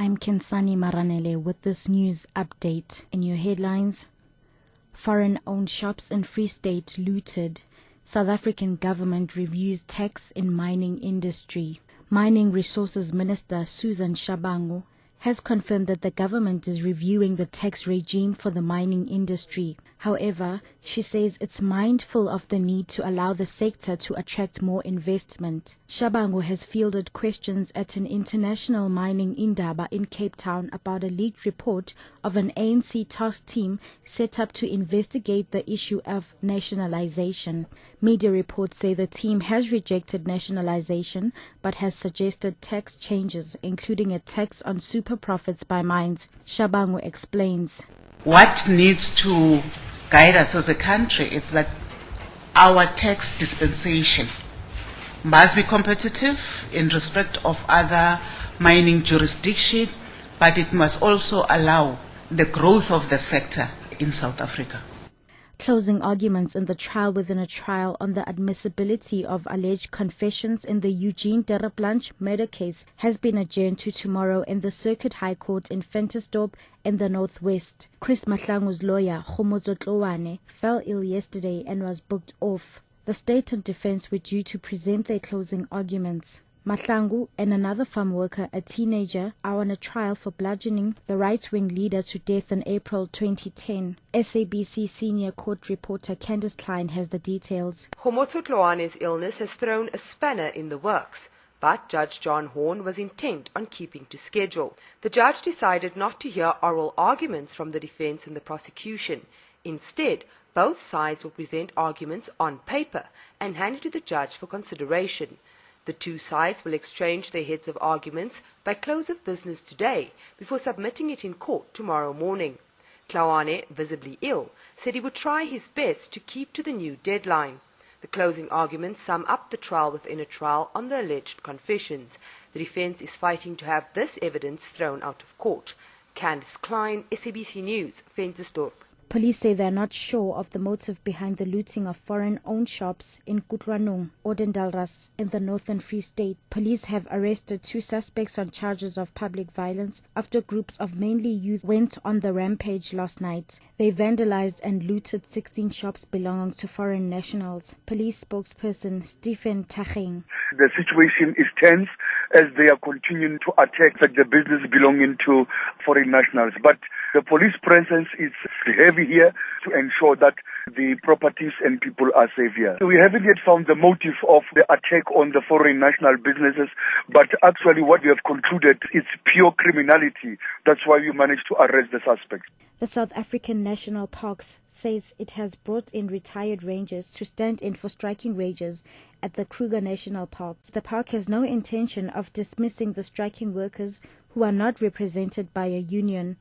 I'm Kensani Maranele with this news update. In your headlines, foreign-owned shops in Free State looted. South African government reviews tax in mining industry. Mining Resources Minister Susan Shabangu has confirmed that the government is reviewing the tax regime for the mining industry. However, she says it's mindful of the need to allow the sector to attract more investment. Shabangu has fielded questions at an international mining indaba in Cape Town about a leaked report of an ANC task team set up to investigate the issue of nationalization. Media reports say the team has rejected nationalization but has suggested tax changes, including a tax on super profits by mines. Shabangu explains. What needs to guide us as a country is that our tax dispensation must be competitive in respect of other mining jurisdictions, but it must also allow the growth of the sector in South Africa. Closing arguments in the trial within a trial on the admissibility of alleged confessions in the Eugene Dereplanche murder case has been adjourned to tomorrow in the Circuit High Court in Ventersdorp in the Northwest. Chris Mahlangu's lawyer, Khomotso Tlowane, fell ill yesterday and was booked off. The state and defense were due to present their closing arguments. Mahlangu and another farm worker, a teenager, are on a trial for bludgeoning the right-wing leader to death in April 2010. SABC senior court reporter Candice Klein has the details. Khomotso Tlowane's illness has thrown a spanner in the works, but Judge John Horn was intent on keeping to schedule. The judge decided not to hear oral arguments from the defense and the prosecution. Instead, both sides will present arguments on paper and hand it to the judge for consideration. The two sides will exchange their heads of arguments by close of business today before submitting it in court tomorrow morning. Tlowane, visibly ill, said he would try his best to keep to the new deadline. The closing arguments sum up the trial within a trial on the alleged confessions. The defense is fighting to have this evidence thrown out of court. Candice Klein, SABC News, Ventersdorp. Police say they are not sure of the motive behind the looting of foreign-owned shops in Kutlwanong, Odendalras, in the Northern Free State. Police have arrested 2 suspects on charges of public violence after groups of mainly youth went on the rampage last night. They vandalized and looted 16 shops belonging to foreign nationals. Police spokesperson Stephen Tacheng. The situation is tense as they are continuing to attack the business belonging to foreign nationals. But the police presence is heavy here to ensure that the properties and people are safe here. We haven't yet found the motive of the attack on the foreign national businesses, but actually what we have concluded is pure criminality. That's why we managed to arrest the suspects. The South African National Parks says it has brought in retired rangers to stand in for striking rangers at the Kruger National Park. The park has no intention of dismissing the striking workers who are not represented by a union.